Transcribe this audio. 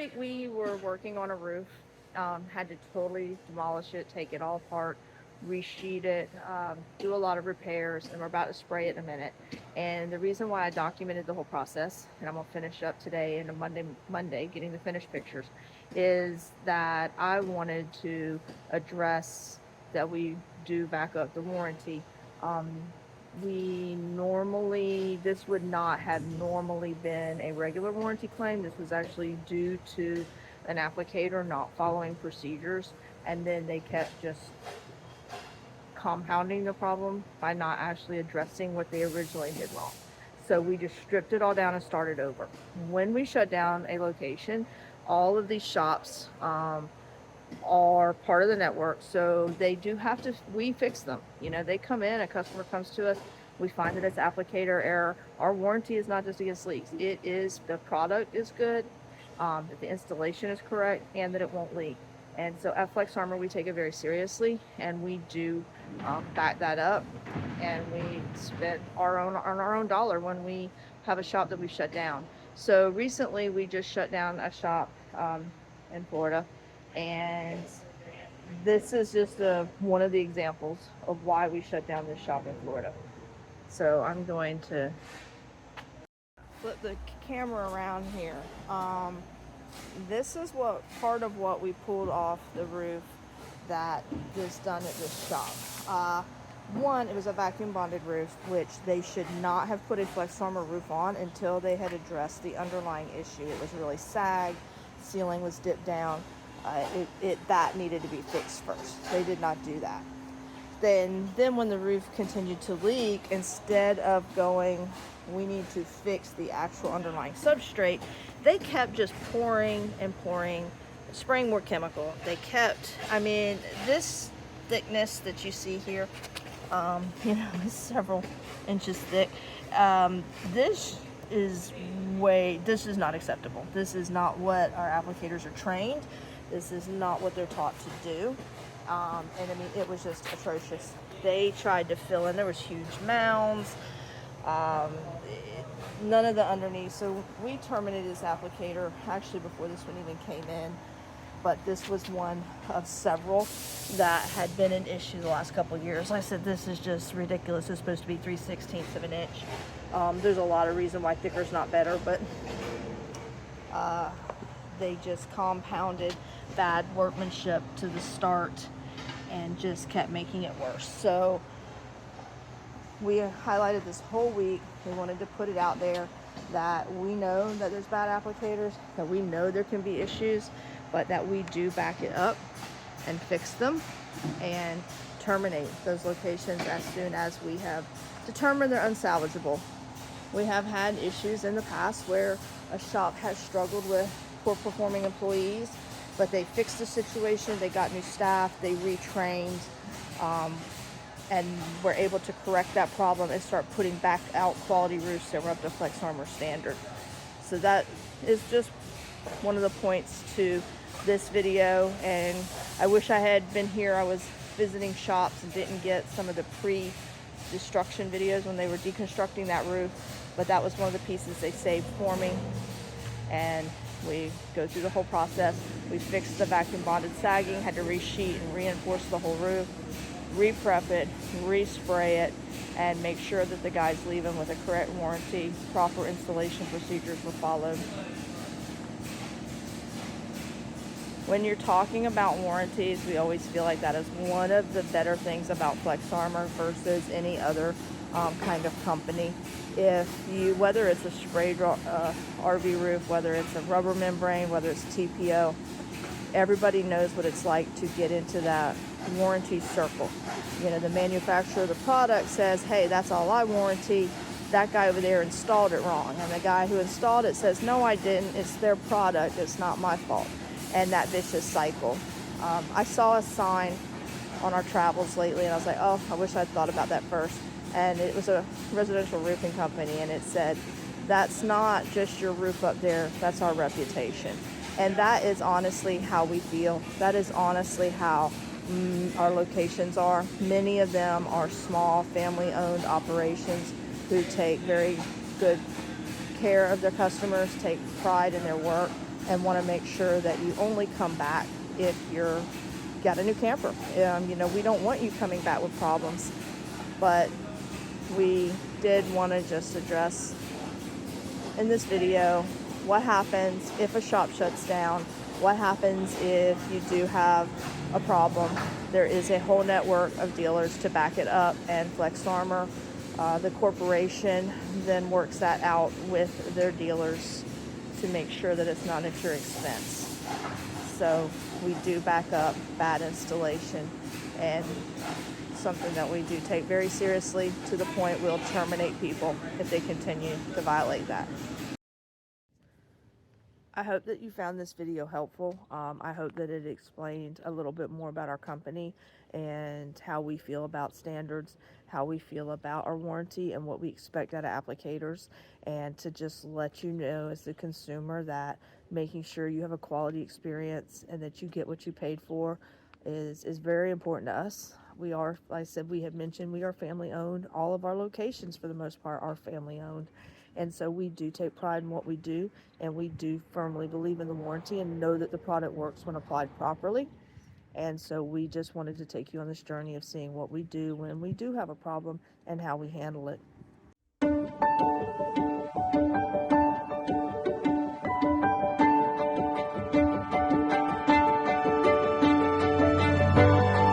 week we were working on a roof, had to totally demolish it, take it all apart, resheet it, do a lot of repairs, and we're about to spray it in a minute. And the reason why I documented the whole process, and I'm gonna finish up today and a Monday getting the finished pictures, is that I wanted to address that we do back up the warranty. Um, we normally, this would not have normally been a regular warranty claim. This was actually due to an applicator not following procedures, and then they kept just compounding the problem by not actually addressing what they originally did wrong. So we just stripped it all down and started over. When we shut down a location, all of these shops are part of the network, so they do have to, we fix them. You know, they come in, a customer comes to us, we find that it's applicator error. Our warranty is not just against leaks. It is the product is good, that the installation is correct, and that it won't leak. And so at FlexArmor, we take it very seriously, and we do back that up. And we spend our own dollar when we have a shop that we shut down. So recently, we just shut down a shop in Florida, and this is just one of the examples of why we shut down this shop in Florida. So I'm going to flip the camera around here. This is what part of what we pulled off the roof that is done at this shop. One, it was a vacuum bonded roof, which they should not have put a FlexArmor roof on until they had addressed the underlying issue. It was really sagged, ceiling was dipped down. That needed to be fixed first. They did not do that. Then when the roof continued to leak, instead of going, we need to fix the actual underlying substrate, they kept just pouring and pouring, spraying more chemical. They kept, I mean, this thickness that you see here, is several inches thick. This is not acceptable. This is not what our applicators are trained. This is not what they're taught to do. And I mean, it was just atrocious. They tried to fill in, there was huge mounds, none of the underneath. So we terminated this applicator actually before this one even came in, but this was one of several that had been an issue the last couple of years. Like I said, this is just ridiculous. It's supposed to be 3/16 of an inch. There's a lot of reason why thicker's not better, but they just compounded bad workmanship to the start and just kept making it worse. So we highlighted this whole week. We wanted to put it out there that we know that there's bad applicators, that we know there can be issues, but that we do back it up and fix them and terminate those locations as soon as we have determined they're unsalvageable. We have had issues in the past where a shop has struggled with poor performing employees, but they fixed the situation, they got new staff, they retrained, and were able to correct that problem and start putting back out quality roofs that were up to FlexArmor standard. So that is just one of the points to this video, and I wish I had been here. I was visiting shops and didn't get some of the pre-destruction videos when they were deconstructing that roof, but that was one of the pieces they saved for me. And we go through the whole process. We fixed the vacuum bonded sagging, had to resheet and reinforce the whole roof, re-prep it, respray it, and make sure that the guys leave them with a correct warranty. Proper installation procedures were followed. When you're talking about warranties, we always feel like that is one of the better things about FlexArmor versus any other kind of company. If you, whether it's a spray RV roof, whether it's a rubber membrane, whether it's TPO, everybody knows what it's like to get into that warranty circle. You know, the manufacturer of the product says, hey, that's all I warranty. That guy over there installed it wrong. And the guy who installed it says, no, I didn't. It's their product. It's not my fault. And that vicious cycle. I saw a sign on our travels lately, and I was like, oh, I wish I'd thought about that first. And it was a residential roofing company, and it said, that's not just your roof up there, that's our reputation. And that is honestly how we feel. That is honestly how our locations are. Many of them are small, family-owned operations who take very good care of their customers, take pride in their work, and want to make sure that you only come back if you're got a new camper. You know, we don't want you coming back with problems, but we did want to just address in this video what happens if a shop shuts down, what happens if you do have a problem. There is a whole network of dealers to back it up, and FlexArmor, the corporation, then works that out with their dealers to make sure that it's not at your expense. So we do back up bad installation, and something that we do take very seriously, to the point we'll terminate people if they continue to violate that. I hope that you found this video helpful. I hope that it explained a little bit more about our company and how we feel about standards, how we feel about our warranty, and what we expect out of applicators. And to just let you know, as the consumer, that making sure you have a quality experience and that you get what you paid for is very important to us. We are, like I said, we have mentioned, we are family owned. All of our locations, for the most part, are family owned. And so we do take pride in what we do, and we do firmly believe in the warranty and know that the product works when applied properly. And so we just wanted to take you on this journey of seeing what we do when we do have a problem and how we handle it.